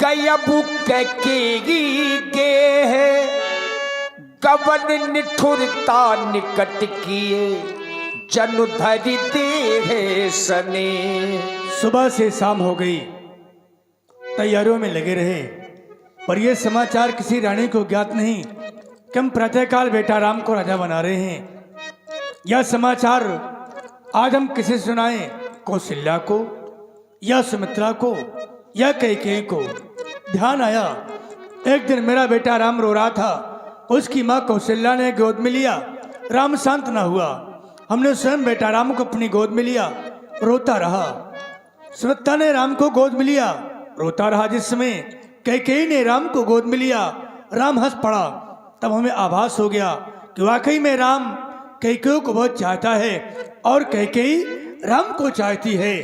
तयबु कैकेयी गे है गवन निठुरता निकट किए जनु धरि देह सने। सुबह से शाम हो गई, तैयारियों में लगे रहे, पर यह समाचार किसी रानी को ज्ञात नहीं कि हम प्रातःकाल बेटा राम को राजा बना रहे हैं। यह समाचार आज हम किसे सुनाएं? कौशल्या को या सुमित्रा को या कैकेयी को? ध्यान आया, एक दिन मेरा बेटा राम रो रहा था, उसकी माँ कौशल्या ने गोद में लिया। राम शांत न हुआ, हमने स्वयं बेटा राम को अपनी गोद में लिया, रोता रहा। सुमित्रा ने राम को गोद में लिया, रोता रहा। जिस समय कैकेयी ने राम को गोद में लिया, राम हंस पड़ा। तब हमें आभास हो गया कि वाकई में राम कैकेयी को बहुत चाहता है और कैकेयी राम को चाहती है।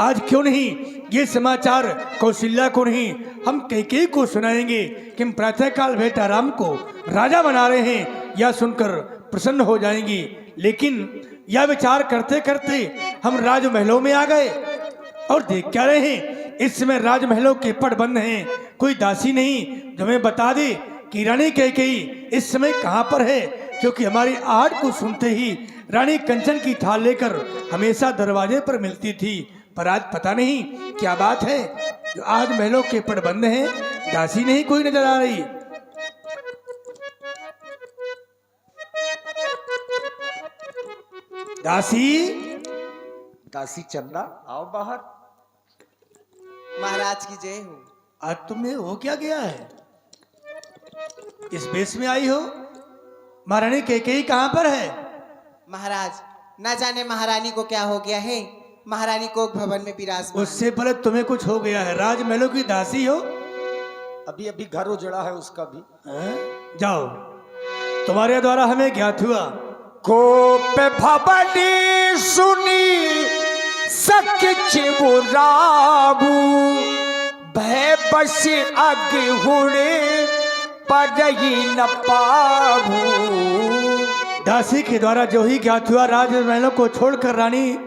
आज क्यों नहीं ये समाचार कौशल्या को नहीं, हम कैकेयी को सुनाएंगे कि हम प्रातःकाल बेटा राम को राजा बना रहे हैं। यह सुनकर प्रसन्न हो जाएंगी। लेकिन यह विचार करते करते हम राजमहलों में आ गए और देख क्या रहे हैं, इस समय राजमहलों के पट बंद हैं, कोई दासी नहीं जो हमें बता दे कि रानी कैकेयी इस समय कहाँ पर है। क्योंकि हमारी आहट को सुनते ही रानी कंचन की थाल लेकर हमेशा दरवाजे पर मिलती थी, पर आज पता नहीं क्या बात है जो आज महलों के पट बंद हैं, दासी नहीं कोई नजर आ रही। दासी, दासी चंदा आओ बाहर। महाराज की जय हो। आज तुम्हें हो क्या गया है, इस बेस में आई हो? महारानी कैकेयी कहाँ पर है? महाराज, न जाने महारानी को क्या हो गया है। महारानी को भवन में विराजमान। उससे पहले तुम्हें कुछ हो गया है, राजमहलों की दासी हो। अभी अभी घर उजड़ा है उसका भी। जाओ, तुम्हारे द्वारा हमें ज्ञात हुआ। कोप भवनी सुनी सच बुराबू भय बस अग हुड़े पड़ही न पाबू। दासी के द्वारा जो ही ज्ञात हुआ, राजमहलों को छोड़कर रानी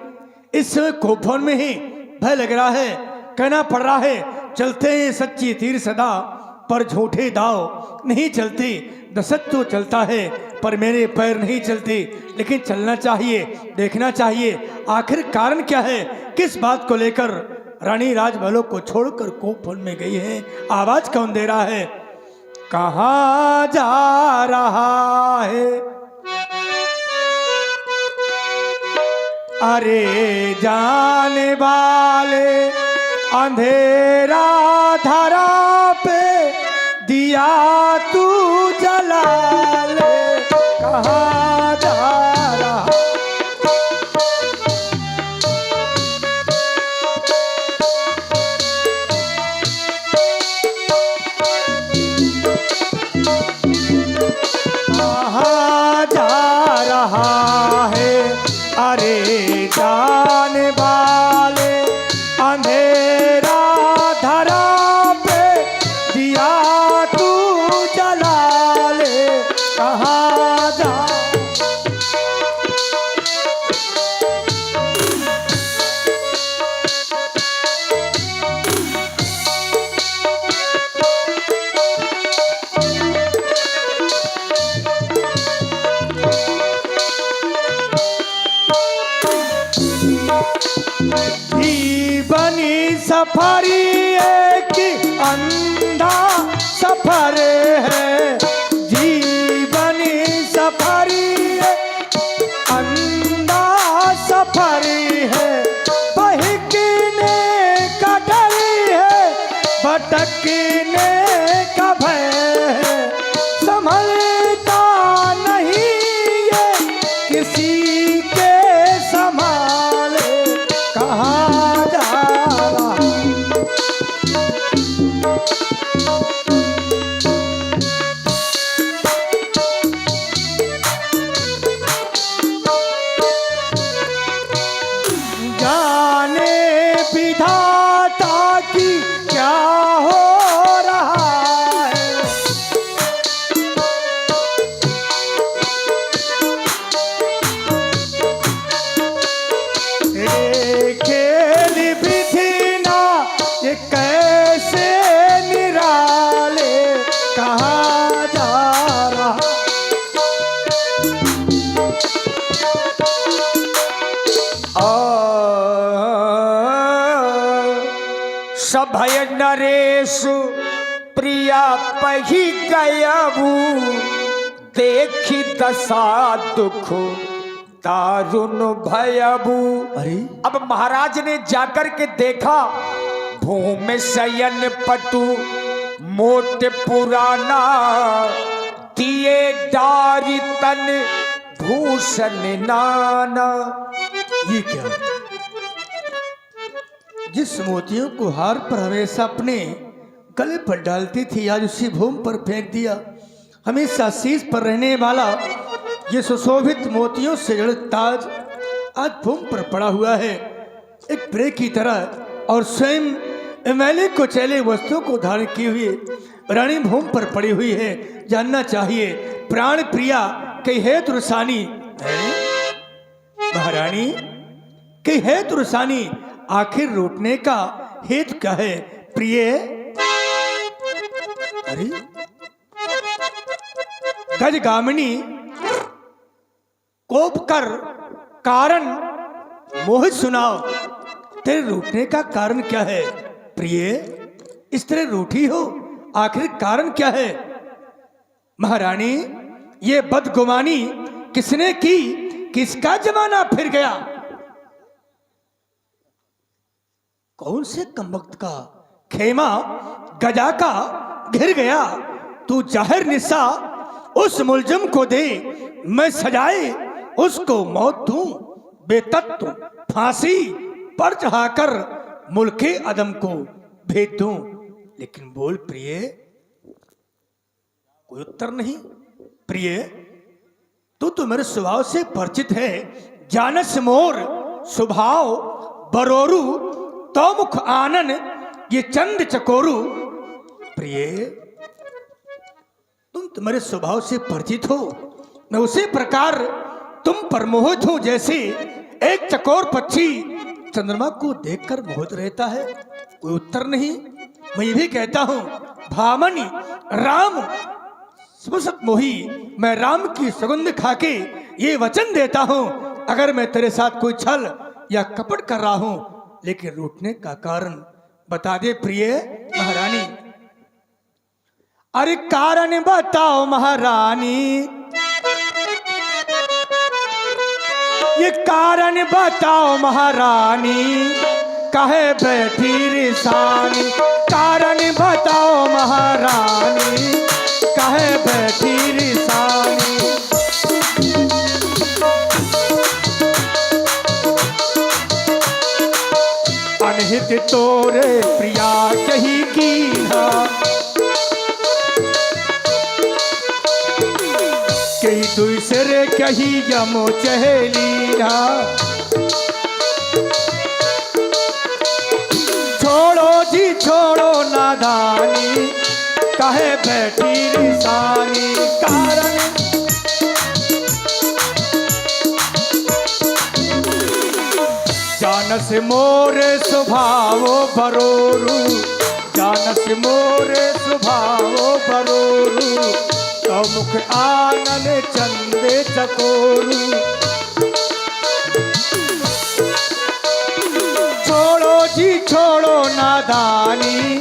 इस समय कोपवन में ही। भय लग रहा है, कहना पड़ रहा है, चलते हैं सच्ची तीर सदा पर झूठे दाव नहीं चलते। दशरथ तो चलता है पर मेरे पैर नहीं चलते। लेकिन चलना चाहिए, देखना चाहिए आखिर कारण क्या है, किस बात को लेकर रानी राजमहलों को छोड़कर कोपवन में गई है। आवाज कौन दे रहा है? कहाँ जा रहा है? अरे जाने वाले अंधेरा धरा पे दिया तू जला ले। कहाँ जा रहा? कहाँ जा रहा है? अरे जाने वाले अंधेरा धरा पे दिया तू जला ले। कहाँ जा? सफरी एक अंधा सफर है, जीवनी सफरी अंधा सफर है। बहकने का डर है, भटकने का भय है, संभलता नहीं ये किसी के संभाले। कहाँ जा रहा? जाने विधाता की क्या हो रहा है। सभय नरेश प्रिया पही गयबू देखी दशा दुख दारुण भयबू। अरे अब महाराज ने जाकर के देखा भूमि शयन पटु मोट पुराना दिए डारी तन भूषण नाना। ये क्या? जिस मोतियों को हार पर हमेशा अपने गले पर डालती थी आज उसी भूमि पर फेंक दिया। हमेशा शीश पर रहने वाला ये सुशोभित मोतियों से जड़ित ताज आज भूमि पर पड़ा हुआ है एक प्रे की तरह, और स्वयं मैले को चैले वस्तुओं को धारण किए हुए रानी भूमि पर पड़ी हुई है। जानना चाहिए प्राण प्रिया कई है तुरसानी। महारानी कई है तुरसानी, आखिर रूठने का हेतु क्या है प्रिय? अरे गजगामिनी कोप कर कारण मोहित सुनाओ, तेरे रूठने का कारण क्या है प्रिय? इस तरह रूठी हो, आखिर कारण क्या है? महारानी ये बदगुमानी किसने की? किसका जमाना फिर गया? कौन से कमबख्त का खेमा गजा का घिर गया? तू जाहिर निशा उस मुलजिम को दे, मैं सजाए उसको मौत दूं, बेतत्व फांसी पर चढ़ाकर मुल्के अदम को भेज दूं। लेकिन बोल प्रिय, कोई उत्तर नहीं। प्रिय तू तो मेरे स्वभाव से परिचित है, जानस मोर स्वभाव बरोरू तो मुख आनन ये चंद चकोरू। प्रिय तुम तो मेरे स्वभाव से परिचित हो, मैं उसी प्रकार तुम पर मोहित हूं जैसे एक चकोर पक्षी चंद्रमा को देखकर मोहित रहता है। कोई उत्तर नहीं। मैं ये भी कहता हूं भामनी राम सुसत मोही, मैं राम की सुगंध खाके ये वचन देता हूं, अगर मैं तेरे साथ कोई छल या कपट कर रहा हूं, लेकिन रूठने का कारण बता दे प्रिय महारानी। अरे कारण बताओ महारानी, ये कारण बताओ महारानी, कहे बैठी रिसानी। कारण बताओ महारानी, कहे बैठी रिसानी। अनहित तोरे प्रिया कही कीन्हा, कही दूसरे कही यमो चहेलीना। छोड़ो जी छोड़ो नादानी, कहे बैठी रिसानी। कारण जानस मोरे स्वभावो बरोरू, जानस मोरे स्वभावो बरोरू, तो मुख आनन चंदे चकोरू। छोड़ो जी छोड़ो नादानी,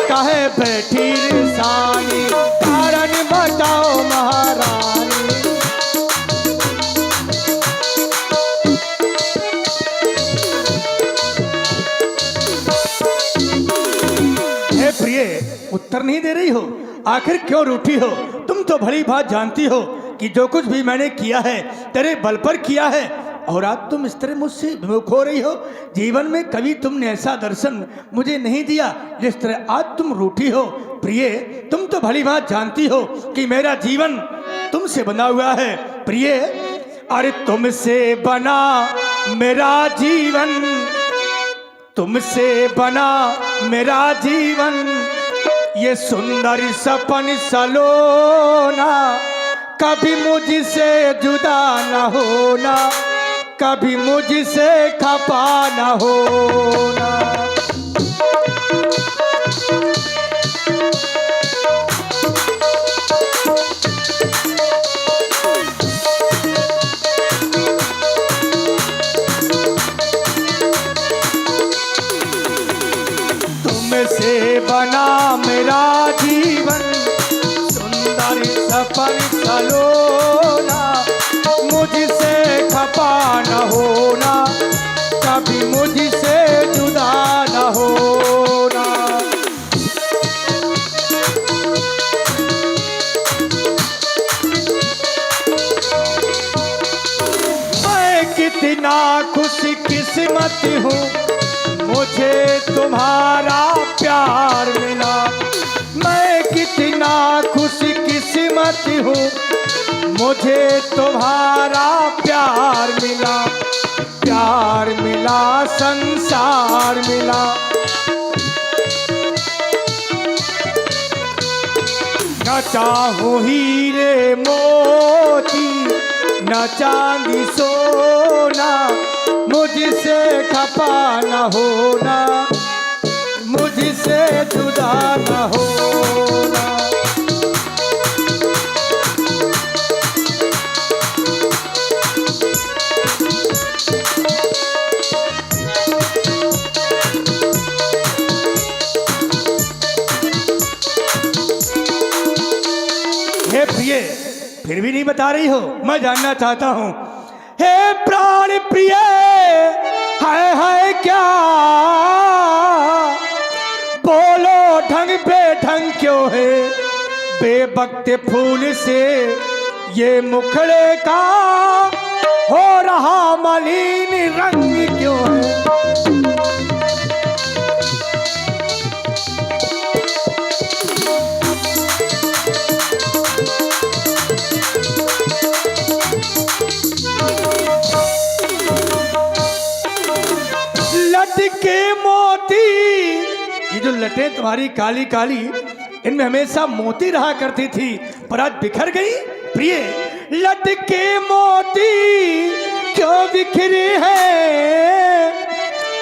कहे बैठी रिसानी। कारण बताओ महारानी, हे प्रिय उत्तर नहीं दे रही हो, आखिर क्यों रूठी हो? तुम तो भली बात जानती हो कि जो कुछ भी मैंने किया है तेरे बल पर किया है, और आज तुम इस तरह मुझसे विमुख हो रही हो। जीवन में कभी तुमने ऐसा दर्शन मुझे नहीं दिया जिस तरह आज तुम रूठी हो। प्रिय तुम तो भली बात जानती हो कि मेरा जीवन तुमसे बना हुआ है। प्रिय अरे तुमसे बना मेरा जीवन, तुमसे बना मेरा जीवन, ये सुंदर सपन सलोना, कभी मुझसे जुदा न होना, कभी मुझसे खपा न होना। तुम तुमसे बना मेरा जीवन, सुंदर सफर सलोना, मुझसे खपा न होना, कभी मुझसे जुदा न होना। मैं कितना खुश किस्मत हूँ, मुझे तुम्हारा प्यार मिला। मैं कितना खुश किस्मत हूँ, मुझे तुम्हारा प्यार मिला। प्यार मिला, संसार मिला। न चाहूं हीरे मोती, न चांदी सोना, मुझसे खपा न होना, मुझसे जुदा न होना। हे प्रिय, फिर भी नहीं बता रही हो? मैं जानना चाहता हूँ। हे प्राण प्रिय, है क्या? बोलो ढंग पे ढंग क्यों है? बेवक्त फूल से ये मुखड़े का हो रहा मलिन रंग क्यों है? लटके मोती, ये जो लटें तुम्हारी काली काली, इनमें हमेशा मोती रहा करती थी, पर आज बिखर गई। प्रिय, लटके मोती क्यों बिखरे हैं?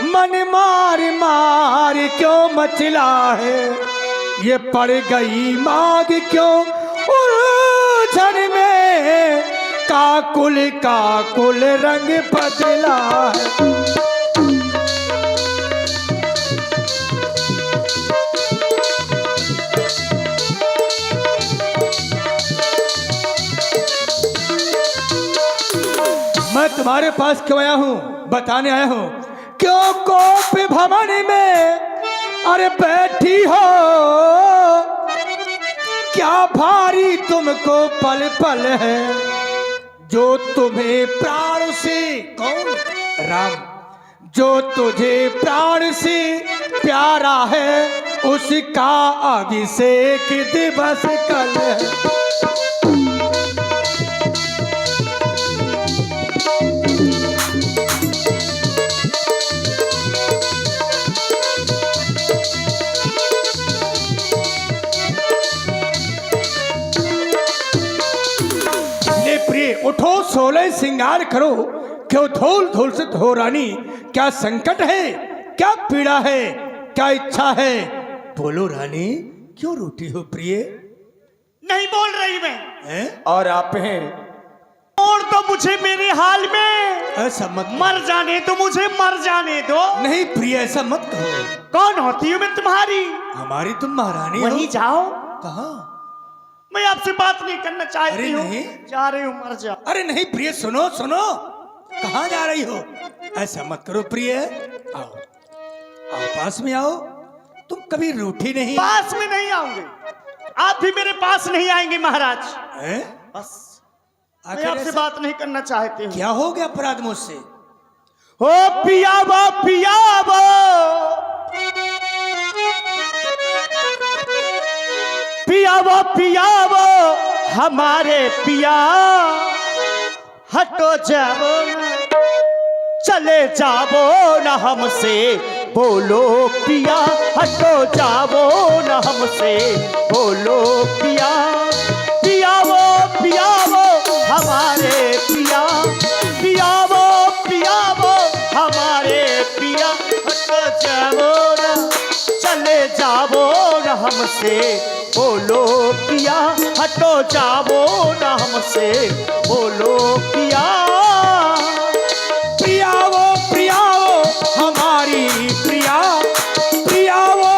मन मार मार क्यों मचला है? ये पड़ गई मांग क्यों उलझन में? काकुल रंग बदला है। मैं तुम्हारे पास क्यों आया हूँ? बताने आया हूँ। क्यों कोप भवन में अरे बैठी हो? क्या भारी तुमको पल पल है? जो तुम्हें प्राण से, कौन? राम। जो तुझे प्राण से प्यारा है, उसका अभिषेक दिवस कल है। उठो सोलह सिंगार करो, क्यों धूल धूल से हो रानी? क्या संकट है, क्या पीड़ा है, क्या इच्छा है? बोलो रानी, क्यों रोती हो प्रिय? नहीं बोल रही मैं। हैं? और आप हैं? और तो मुझे मेरे हाल में ऐसा मत, मर जाने तो मुझे मर जाने दो। नहीं प्रिय, ऐसा मत कहो। कौन होती हूँ मैं तुम्हारी? हमारी तुम महारानी हो। वहीं जाओ। कहाँ? मैं आपसे बात नहीं करना चाहती अरे हूँ। नहीं। जा रही हूँ, मर जाओ। अरे नहीं प्रिय, सुनो सुनो, कहाँ जा रही हो? ऐसा मत करो प्रिय, आओ आओ, पास में आओ। तुम कभी रूठी नहीं। पास में नहीं आऊंगे, आप भी मेरे पास नहीं आएंगे महाराज। हैं? बस मैं आखिर आपसे ऐसा बात नहीं करना चाहती हूँ। क्या हो गया अपराध मुझसे? ओ पिया वो पिया वो, पिया वो पिया वो हमारे पिया, हटो जाओ ना, चले जाओ ना हमसे, बोलो पिया, हटो जाओ ना हमसे, बोलो पिया। पिया वो हमारे पिया, पिया वो हमारे पिया, हटो जाओ ना, चले जाओ ना हमसे, बोलो पिया, हटो जाओ ना हमसे, बोलो पिया। प्रिया वो हमारी प्रिया, प्रिया वो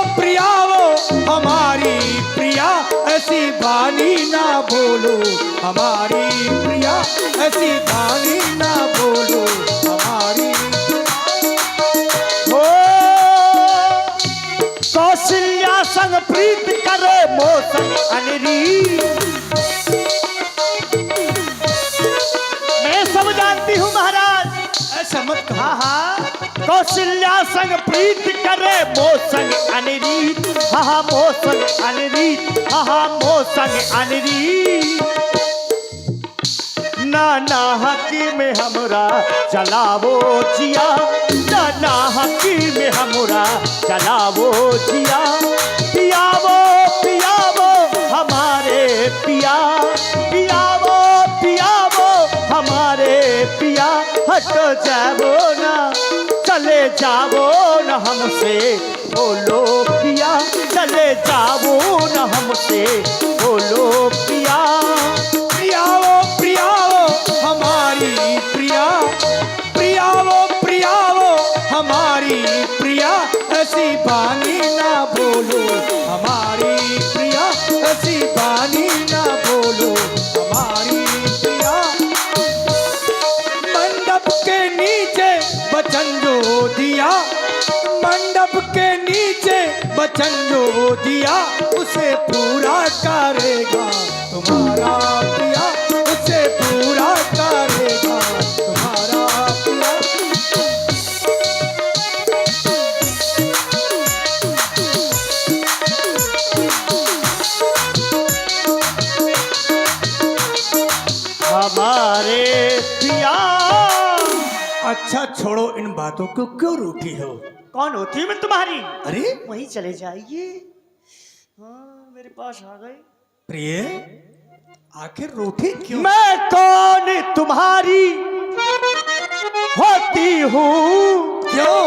बोलो हमारी प्रिया, ऐसी बानी ना बोलो हमारी। हो कौशल्या संग प्रीत करे मोसन अनरी। मैं सब जानती हूँ महाराज। ऐसा मत कहो। हाँ हाँ कौशल्या संग प्रीत करे मोसन अनरीत। हाँ हाँ मोसन अनरीत। हाँ हाँ मोसन अनरीत। नाना हकी में हमरा चलावो जिया, नाना हकी में हमरा चलावो जिया। पियावो पियावो हमारे पिया, पियावो पियावो हमारे पिया। हट जावो ना चले जावो न हमसे बोलो पिया, चले जावो न हमसे बोलो पिया। प्रियावो प्रियावो हमारी प्रिया, प्रियावो प्रियावो हमारी प्रिया, ऐसी बानी ना बोलो हमारी प्रिया, ऐसी बानी ना बोलो हमारी प्रिया। मंडप के नीचे वचन जो दिया, मंडप के नीचे वचन जो दिया, उसे पूरा करेगा तुम्हारा प्रिया, उसे पूरा करेगा तुम्हारा प्रिया। हमारे पिया। अच्छा छोड़ो इन बातों को, क्यों रूठी हो? कौन होती है मैं तुम्हारी? अरे वहीं चले जाइए। हाँ मेरे पास आ गए। प्रिय आखिर रूठी क्यों? मैं कौन तुम्हारी होती हूँ? क्यों?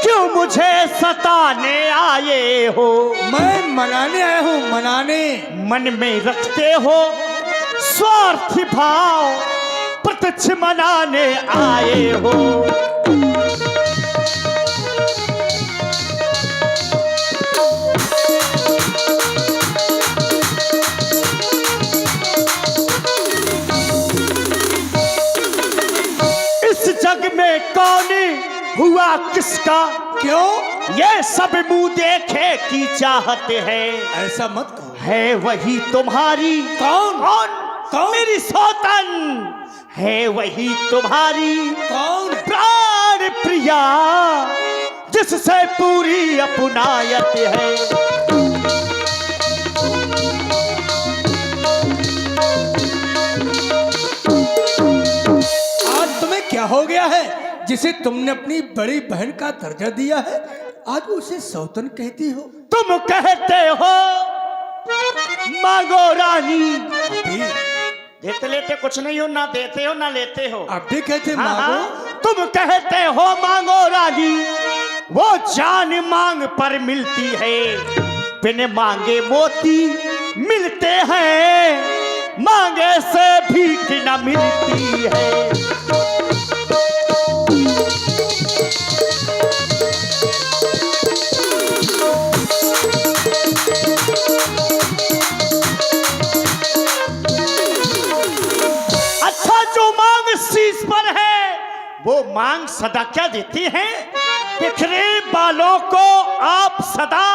क्यों मुझे सताने आए हो? मैं मनाने आया हूँ, मनाने। मन में रखते हो स्वार्थी भाव, प्रत्यक्ष मनाने आए हो। इस जग में कौन हुआ किसका? क्यों? ये सब मुंह देखे की चाहते हैं। ऐसा मत कहो। है वही तुम्हारी। कौन? कौन? कौन? मेरी सौतन है वही तुम्हारी। कौन? प्राण प्रिया, जिससे पूरी अपनायत है। आज तुम्हें क्या हो गया है जिसे तुमने अपनी बड़ी बहन का दर्जा दिया है, आज उसे सौतन कहती हो? तुम कहते हो मांगो रानी। अभी देते लेते कुछ नहीं हो, ना देते हो ना लेते हो। अभी कहते हाँ, मांगो। हाँ, तुम कहते हो मांगो रानी, वो जान मांग पर मिलती है। बिन मांगे मोती मिलते हैं, मांगे से भीख न मिलती है। अच्छा जो मांग शीश पर है, वो मांग सदा क्या देती है? बिखरे बालों को आप सदा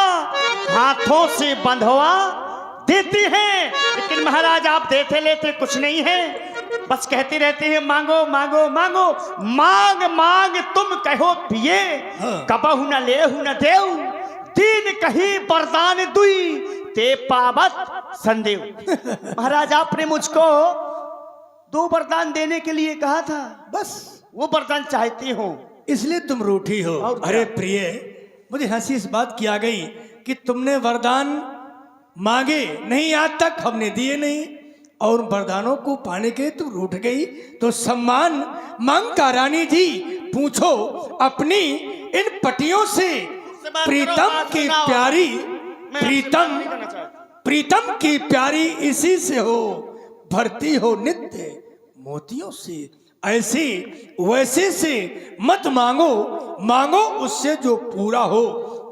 हाथों से बंधवा देती हैं। लेकिन महाराज आप देते लेते कुछ नहीं है, बस कहती रहती है मांगो मांगो मांगो। मांग मांग तुम कहो पिए, कबहु न लेहु न देऊ। तीन कही वरदान दुई, ते पावत संदेव। महाराज आपने मुझको 2 वरदान देने के लिए कहा था, बस वो वरदान चाहती हूँ, इसलिए तुम रूठी हो। और क्या? अरे प्रिय, मुझे हंसी इस बात की आ गई कि तुमने वरदान मांगे नहीं, आज तक हमने दिए नहीं, और वरदानों को पाने के तुम रूठ गई। तो सम्मान मांगा रानी जी, पूछो अपनी इन पटियों से, प्रीतम की प्यारी, प्रीतम की प्यारी इसी से हो, भरती हो नित्य मोतियों से। ऐसे वैसे से मत मांगो, मांगो उससे जो पूरा हो,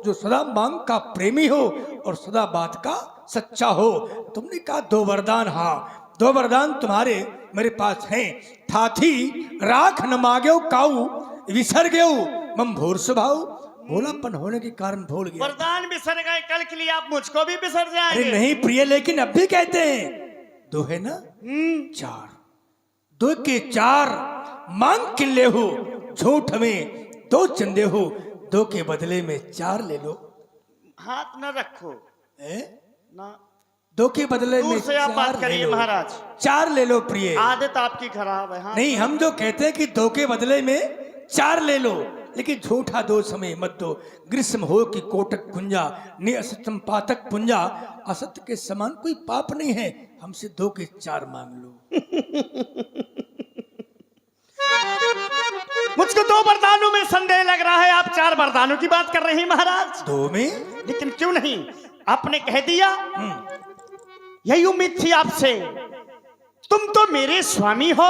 जो सदा मांग का प्रेमी हो और सदा बात का सच्चा हो। तुमने कहा 2 वरदान, हाँ दो वरदान तुम्हारे मेरे पास हैं। थाथी राख न मांग्यो काऊ विसर गयो मम भोर स्वभाव। भोलापन होने के कारण भूल गया। वरदान बिसर गए, कल के लिए आप मुझको भी बिसर अरे जाएंगे। नहीं प्रिय, लेकिन अब भी कहते हैं दो है ना चार, दो के चार मांग किल्ले हो, झूठ में दो चंदे हो, दो के बदले में चार ले लो। हाथ न रखो है? ना, दो के बदले दूर में से आप बात चार ले करिए लो। महाराज। चार ले लो प्रिय। आदत आपकी खराब है। हाँ नहीं, हम जो कहते हैं कि दो के बदले में चार ले लो, लेकिन झूठा दो समय मत दो। ग्रीष्म हो कि कोटक कुंजा, ने असत्यम पातक पुंजा। असत्य के समान कोई पाप नहीं है, हमसे दो के चार मांग लो। मुझको दो वरदानों में संदेह लग रहा है, आप चार वरदानों की बात कर रहे हैं महाराज। दो में? लेकिन क्यों नहीं, आपने कह दिया। यही उम्मीद थी आपसे। तुम तो मेरे स्वामी हो,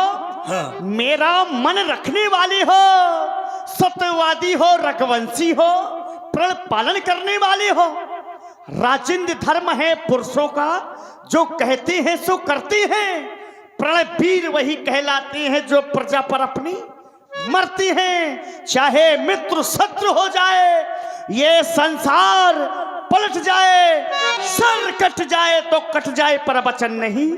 हाँ। मेरा मन रखने वाले हो, सत्यवादी हो, रघुवंशी हो, प्रण पालन करने वाले हो। राजेंद्र धर्म है पुरुषों का, जो कहते हैं सो करते हैं। प्रण वीर वही कहलाते हैं जो प्रजा पर अपनी मरती हैं। चाहे मित्र शत्रु हो जाए, ये संसार पलट जाए, सर कट जाए तो कट जाए, पर वचन नहीं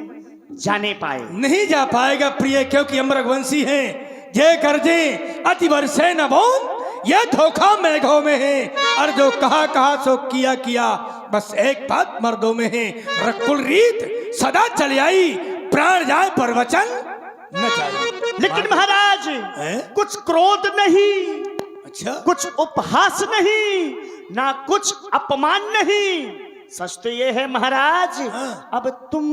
जाने पाए। नहीं जा पाएगा प्रिय, क्योंकि हम रघुवंशी हैं। जय कर जे अति वर्षे न बोन, यह धोखा मेघों में है। और जो कहा कहा सो किया किया, बस एक बात मर्दों में है। रकुल रीत सदा चली आई, प्राण जाए पर वचन न जाए। लेकिन महाराज हैं? कुछ क्रोध नहीं, अच्छा, कुछ उपहास नहीं, ना कुछ अपमान नहीं। सच तो ये है महाराज, हाँ। अब तुम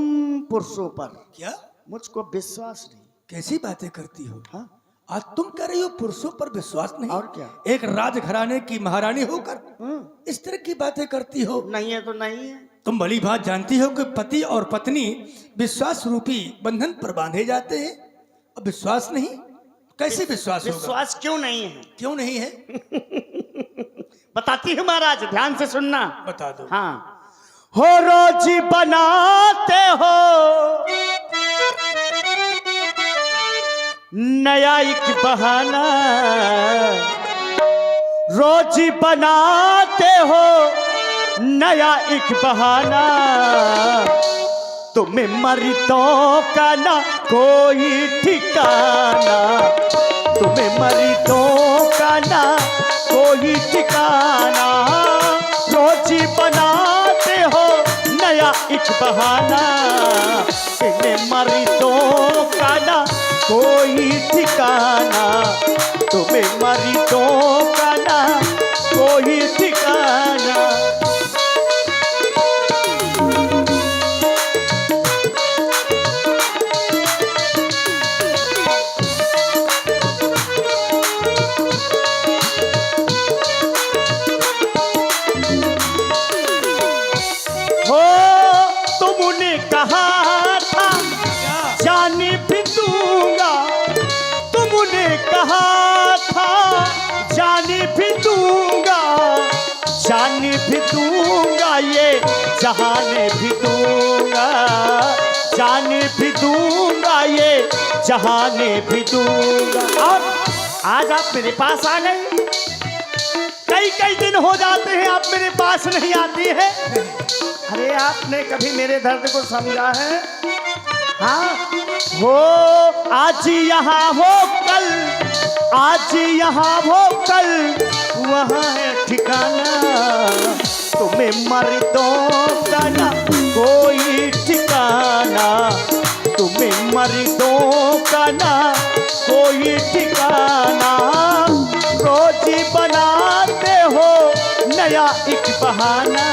पुरुषों पर क्या मुझको विश्वास नहीं। कैसी बातें करती हो? हाँ? आज तुम कह रही हो पुरुषों पर विश्वास नहीं? और क्या? एक राजघराने की महारानी होकर इस तरह की बातें करती हो? नहीं है तो नहीं है। तुम भली बात जानती हो कि पति और पत्नी विश्वास रूपी बंधन पर बांधे जाते हैं। अब विश्वास नहीं, कैसे विश्वास होगा? विश्वास क्यों नहीं है, क्यों नहीं है? बताती हूँ महाराज, ध्यान से सुनना। बता दो। हाँ। हो रोजी बनाते हो नया एक बहाना, रोजी बनाते हो नया एक बहाना। तुम्हें मर्दों का ना कोई ठिकाना, तुम्हें मर्दों का ना कोई ठिकाना। रोजी बनाते हो नया एक बहाना, तुम्हें मर्दों का ना कोई ठिकाना, तुम्हें मर्दों का ना कोई ठिकाना। कहा था जाने भी दूंगा, तुमने कहा था जाने भी दूंगा, जाने भी दूंगा, ये जहाने भी दूंगा, जाने भी दूंगा, ये जहाने भी दूंगा। और आज आप मेरे पास आ गए। कई कई दिन हो जाते हैं आप मेरे पास नहीं आती है। अरे आपने कभी मेरे दर्द को समझा है? हाँ, हो आज यहाँ हो कल, आज यहाँ हो कल वहाँ है ठिकाना। तुम्हें मर्दों का ना कोई ठिकाना, तुम्हें मर्दों का ना कोई ठिकाना। रोजी बनाते हो नया एक बहाना,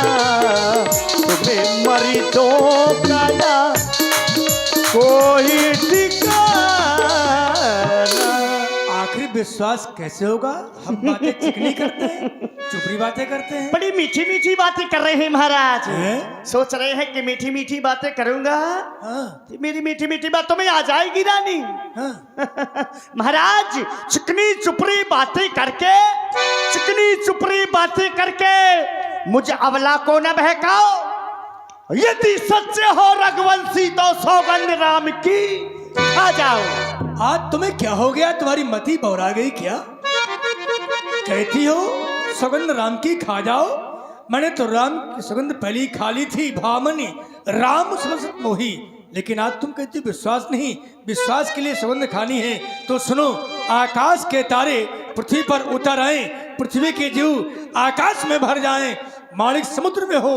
तुम्हें मर्दों का ना कोई ठिकाना। आखिर विश्वास कैसे होगा? हम बातें चिकनी करते हैं, चुपड़ी बातें करते हैं। बड़ी मीठी मीठी बातें कर रहे हैं महाराज। हैं? सोच रहे हैं कि मीठी मीठी बातें करूंगा हाँ, तो मेरी मीठी मीठी बातों में आ जाएगी रानी। हाँ। महाराज चिकनी चुपड़ी बातें करके, चिकनी चुपड़ी बातें करके मुझे अवला को न बहकाओ। यदि सच्चे हो रघुवंशी तो सौगंध राम की खा जाओ। आज तुम्हें क्या हो गया? तुम्हारी मति बौरा गई क्या? कहती हो सौगंध राम की खा जाओ। मैंने तो राम की सौगंध पहले ही खा ली थी भामनी, राम समझ मोही। लेकिन आज तुम कहती विश्वास नहीं, विश्वास के लिए सौगंध खानी है। तो सुनो, आकाश के तारे पृथ्वी पर उतर आए, पृथ्वी के जीव आकाश में भर जाएं, माणिक समुद्र में हो,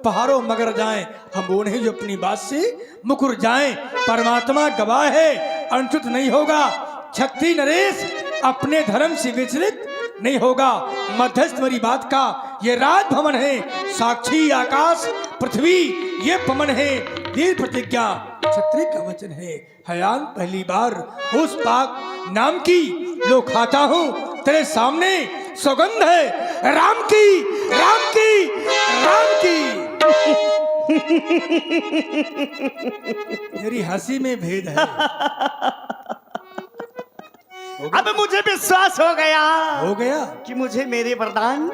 पहाड़ों मगर जाएं, हम वो नहीं जो अपनी बात से मुकुर जाएं। परमात्मा गवाह है, अनुचित नहीं होगा। क्षत्रिय नरेश अपने धर्म से विचलित नहीं होगा। मध्यस्थ मेरी बात का ये राजभवन है, साक्षी आकाश पृथ्वी ये पवन है, दीर्घ प्रतिज्ञा क्षत्रिय का वचन है। हयान पहली बार उस पाक नाम की लो खाता हूँ, तेरे सामने सौगंध है राम की, राम की, राम की। मेरी हंसी में भेद है। अब मुझे विश्वास हो गया कि मुझे मेरे वरदान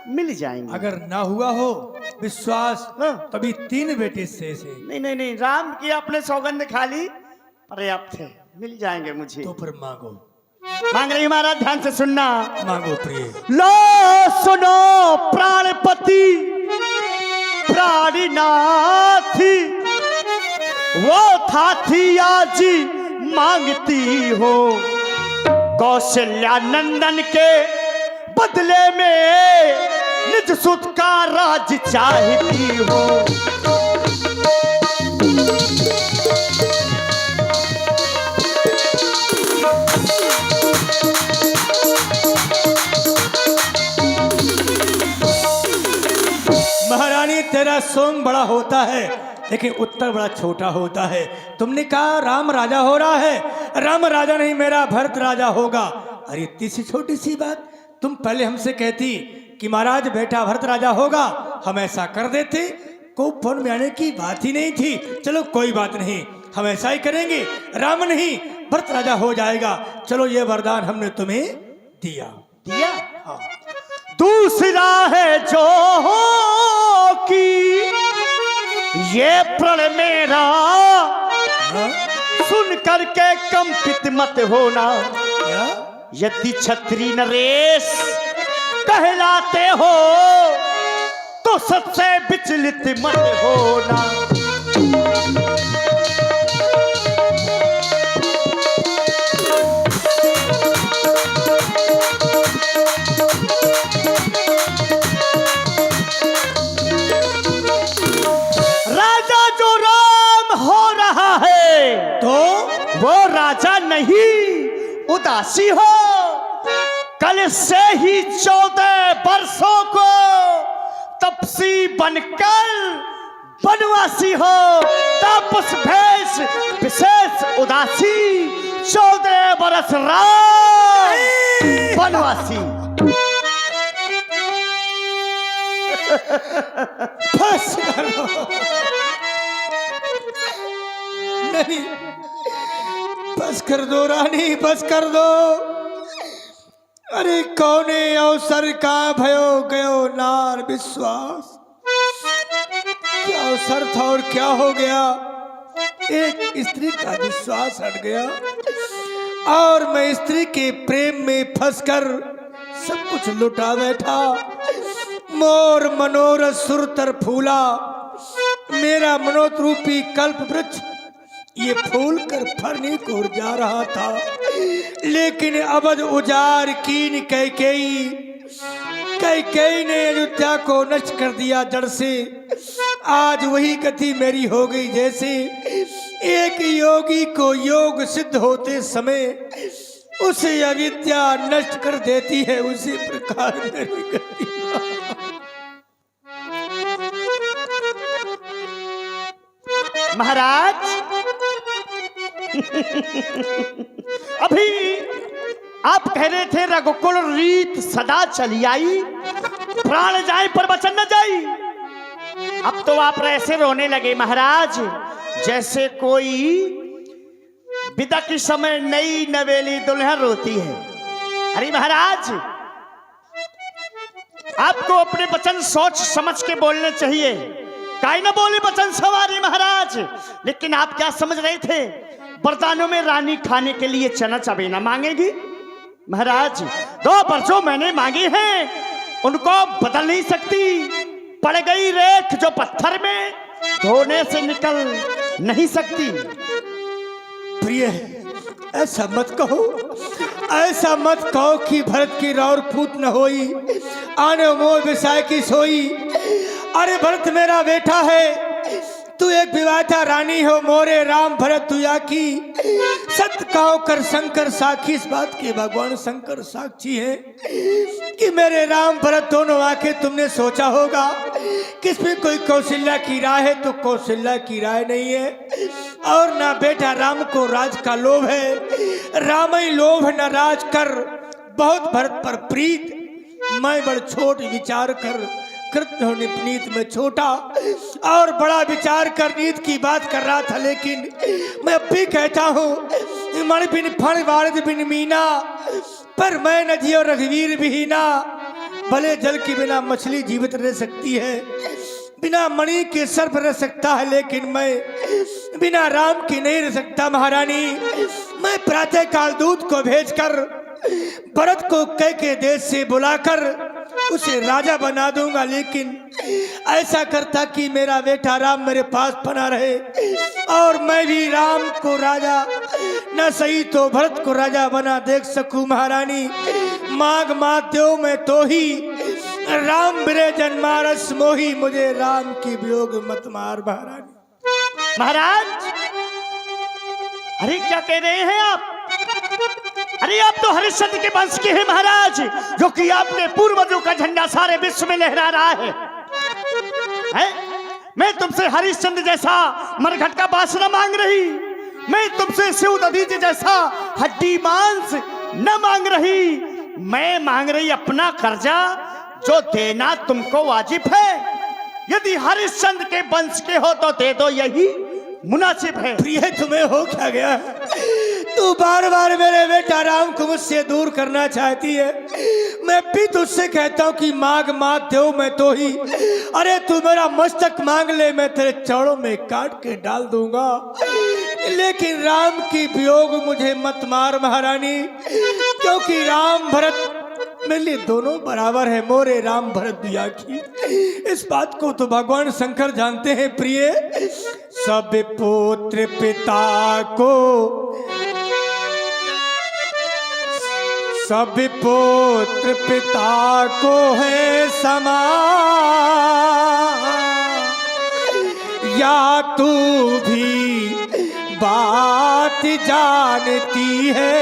मिल जाएंगे। अगर ना हुआ हो विश्वास तभी 3 बेटे शेष है। नहीं नहीं नहीं, राम की आपने सौगंध खा ली, पर्याप्त है, मिल जाएंगे मुझे। तो फिर मांगो। मांग रही महाराज, ध्यान से सुनना। मांगो प्रिय। लो सुनो प्राणपति प्राणनाथी, वो थाथी आज मांगती हो कौशल्या नंदन के बदले में निज सुत का राज चाहती हो। महारानी तेरा सोंग बड़ा होता है लेकिन उत्तर बड़ा छोटा होता है। तुमने कहा राम राजा हो रहा है, राम राजा नहीं मेरा भरत राजा होगा। अरे इतनी सी छोटी सी बात तुम पहले हमसे कहती कि महाराज बेटा भरत राजा होगा, हम ऐसा कर देते। को फोन में आने की बात ही नहीं थी। चलो कोई बात नहीं, हम ऐसा ही करेंगे, राम नहीं भरत राजा हो जाएगा। चलो ये वरदान हमने तुम्हें दिया। दिया? हाँ। दूसरा है जो हो कि ये प्रण मेरा सुन करके कंपित मत होना। क्या? यदि छत्री नरेश कहलाते हो तो सबसे विचलित मत होना। राजा जो राम हो रहा है तो वो राजा नहीं उदासी हो। कल से ही 14 वर्षों को तपसी बनकर बनवासी हो। तापस भेष विशेष उदासी 14 वर्ष राम बनवासी। बस करो। नहीं, बस कर दो रानी, बस कर दो। अरे कौने अवसर का भयो गयो नार विश्वास। क्या अवसर था और क्या हो गया? एक स्त्री का विश्वास हट गया और मैं स्त्री के प्रेम में फंसकर सब कुछ लुटा बैठा। मोर मनोरथ सुरतर फूला, मेरा मनोरथ रूपी कल्प वृक्ष ये फूल कर फरने को जा रहा था, लेकिन अवध उजार कीन कैकेयी ने अयोध्या को नष्ट कर दिया जड़ से। आज वही गति मेरी हो गई जैसे एक योगी को योग सिद्ध होते समय उसे अविद्या नष्ट कर देती है, उसी प्रकार मेरी गति। महाराज अभी आप कह रहे थे रघुकुल रीत सदा चली आई, प्राण जाए पर वचन न जाई। अब तो आप ऐसे रोने लगे महाराज जैसे कोई विदा के समय नई नवेली दुल्हन रोती है। अरे महाराज आपको अपने वचन सोच समझ के बोलने चाहिए। काई ना बोली वचन सवारी महाराज। लेकिन आप क्या समझ रहे थे वरदानों में रानी खाने के लिए चना चबेना मांगेगी? महाराज 2 वर्षों मैंने मांगी हैं, उनको बदल नहीं सकती। पड़ गई रेख जो पत्थर में, धोने से निकल नहीं सकती। प्रिय, ऐसा मत कहो, ऐसा मत कहो कि भरत की रौर फूट न होई, आने मोह विषय की सोई। अरे भरत मेरा बेटा है, तू एक विवाहिता रानी हो, मोरे राम भरत तुया की। सत्य कहो कर शंकर साक्षी, इस बात के भगवान शंकर साक्षी है कि मेरे राम भरत दोनों आके तुमने सोचा होगा किस में कोई कौशल्या की राय है, तो कौशल्या की राय नहीं है। और ना बेटा राम को राज का लोभ है, राम ही लोभ न राज कर, बहुत भरत पर प्रीत। मैं बड़ छोट विचार कर कृत्य हो निपनीत में छोटा, और बड़ा विचार कर नीत की बात कर रहा था। लेकिन मैं अब भी कहता हूँ, मण बिन फण वारिद बिन मीना, पर मैं न जियो रघुवीर बिहीना। भले जल के बिना मछली जीवित रह सकती है, बिना मणि के सर्प रह सकता है, लेकिन मैं बिना राम की नहीं रह सकता। महारानी, मैं प्रातः काल दूत को भेजकर भरत को कह के देश से बुलाकर उसे राजा बना दूंगा, लेकिन ऐसा करता कि मेरा बेटा राम मेरे पास बना रहे, और मैं भी राम को राजा न सही तो भरत को राजा बना देख सकूं। महारानी, माग मात देव में तो ही, राम बिरे जन्मारस मोही, मुझे राम की वियोग मत मार। महारानी। महाराज, अरे क्या कह रहे हैं आप? अरे आप तो हरिश्चंद्र के वंश के हैं महाराज, जो कि आपने पूर्वजों का झंडा सारे विश्व में लहरा रहा है? मैं तुमसे हरिश्चंद्र जैसा मरघट का बासना मांग रही, मैं तुमसे शिव दधीच जैसा हड्डी मांस न मांग रही। मैं मांग रही अपना कर्जा, जो देना तुमको वाजिब है। यदि हरिश्चंद्र के वंश के हो तो दे दो, यही मुनासिब है। प्रिय, तुम्हें हो क्या गया? तू बार बार मेरे बेटा राम को मुझसे दूर करना चाहती है। मैं भी तुझसे कहता हूँ कि मांग मात देव मैं तो ही। अरे तू मेरा मस्तक मांग ले, मैं तेरे चौड़ों में काट के डाल दूंगा, लेकिन राम की वियोग मुझे मत मार महारानी, क्योंकि राम भरत मेरे लिए दोनों बराबर है, मोरे राम भरत दिया की। इस बात को तो भगवान शंकर जानते हैं। प्रिय, सब पुत्र पिता को, सब पुत्र पिता को है समान, या तू भी बात जानती है।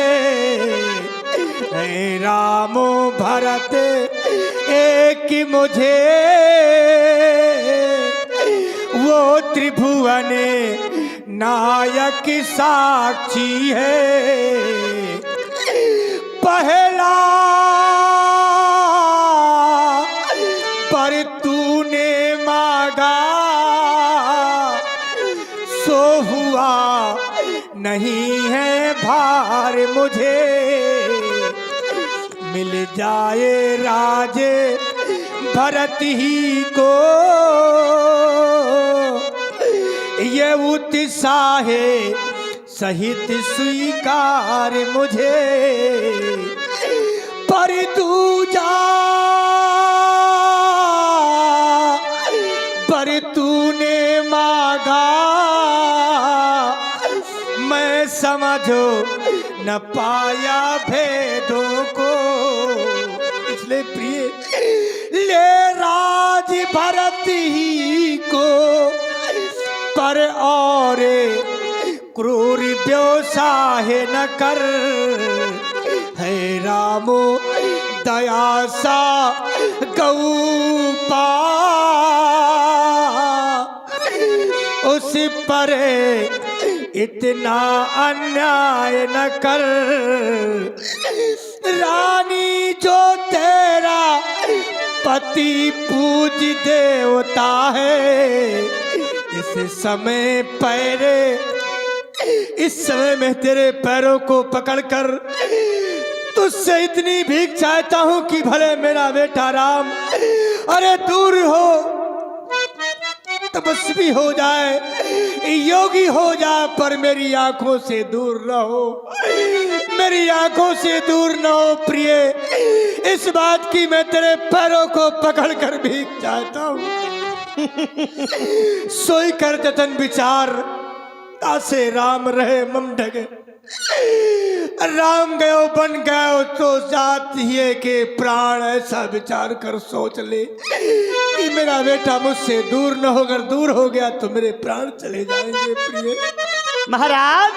रामो भरत एक मुझे, वो त्रिभुवन नायक साक्षी है। पहला पर तूने मांगा, सो हुआ नहीं है भार मुझे। मिल जाए राजे भरत ही को, ये उत्साह सहित स्वीकार मुझे। पर तू जा, पर तूने मांगा, मैं समझो न पाया भेदों को। इसलिए प्रिय, ले राज भरत ही को, पर और क्रूर व्यवसाय न कर। है रामो दया सा गौ पा, उस पर इतना अन्याय न कर। रानी जो तेरा पति पूज देवता है, इस समय पैरे, इस समय मैं तेरे पैरों को पकड़कर तुझसे इतनी भीख चाहता हूं कि भले मेरा बेटा राम अरे दूर हो, तपस्वी हो जाए, योगी हो जाए, पर मेरी आंखों से दूर न हो, मेरी आंखों से दूर न हो प्रिय। इस बात की मैं तेरे पैरों को पकड़ कर भीग जाता हूँ। सोई कर जतन विचार, तासे राम रहे मम ढगे। राम गयो बन गयो तो जात ही के प्राण। ऐसा विचार कर सोच ले कि मेरा बेटा मुझसे दूर न हो, अगर दूर हो गया तो मेरे प्राण चले जाएंगे प्रिय। महाराज,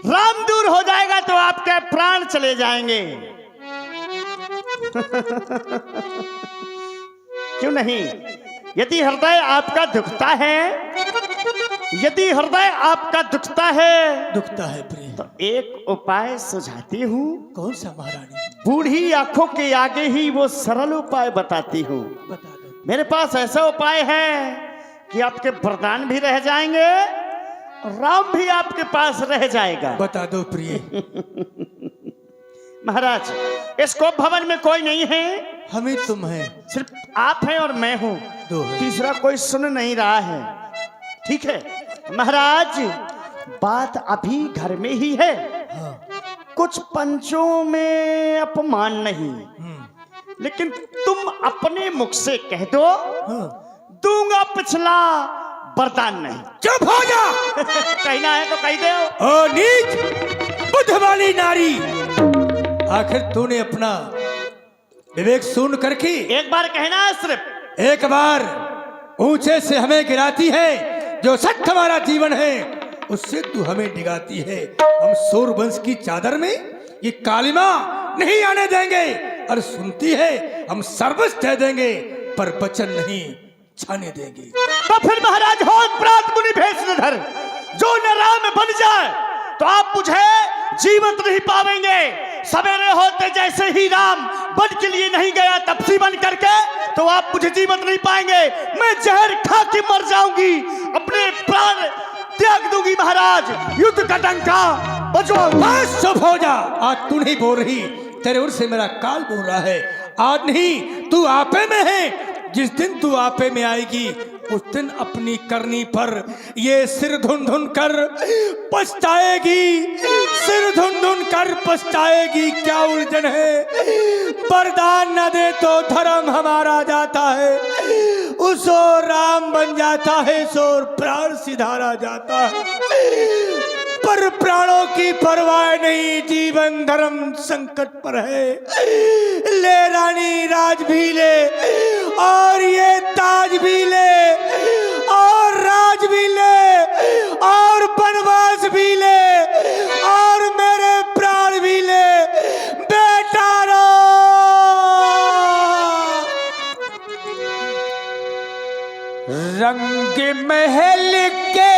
राम दूर हो जाएगा तो आपके प्राण चले जाएंगे। क्यों नहीं? यदि हृदय आपका दुखता है, यदि हृदय आपका दुखता है प्रिय, तो एक उपाय सुझाती हूँ। कौन सा महारानी? बूढ़ी आंखों के आगे ही वो सरल उपाय बताती हूँ। बता दो। मेरे पास ऐसा उपाय है कि आपके वरदान भी रह जाएंगे, राम भी आपके पास रह जाएगा। बता दो प्रिय। महाराज, इस कोप भवन में कोई नहीं है, हमें तुम है, सिर्फ आप हैं और मैं हूं। दो है। तीसरा कोई सुन नहीं रहा है। ठीक है महाराज, बात अभी घर में ही है। हाँ। कुछ पंचों में अपमान नहीं, लेकिन तुम अपने मुख से कह दो, हाँ। दूंगा पिछला, वरदान नहीं। चुप हो जा। कहना है तो कह दो। ओ नीच बुद्ध वाली नारी, आखिर तूने अपना विवेक शून्य करके एक बार कहना है सिर्फ। एक बार ऊंचे से हमें गिराती है। जो सच हमारा जीवन है उससे तू हमें डिगाती है। हम सूर वंश की चादर में ये कालिमा नहीं आने देंगे, और सुनती है हम सर्वस्व दे देंगे, पर वचन नहीं छाने देंगे। तो फिर महाराज हो प्रात मुनि भेष न धर, जो न राम बन जाए तो आप मुझे जीवित नहीं पावेंगे। सवेरे होते जैसे ही राम बन के लिए नहीं गया तपसी बन करके, तो आप मुझे जीवित नहीं पाएंगे। मैं जहर खा के मर जाऊंगी, अपने प्राण त्याग दूंगी। महाराज, युद्ध का डंका बजवाओ। बस चुप हो जा। आज तू नहीं बोल रही, तेरे ओर से मेरा काल बोल रहा है। आज नहीं, तू आपे में है। जिस दिन तू आपे में आएगी उस दिन अपनी करनी पर ये सिर धुन धुन कर पछताएगी, सिर धुन धुन कर पछताएगी। क्या उलझन है, वरदान न दे तो धर्म हमारा जाता है, उस ओर राम बन जाता है, सो प्राण सिधारा जाता है। पर प्राणों की परवाह नहीं, जीवन धर्म संकट पर है। ले रानी राज भी ले, और ये ताज भी ले, और राज भी ले, और बनवास भी ले, और मेरे प्राण भी ले। बेटा रो रंग महल के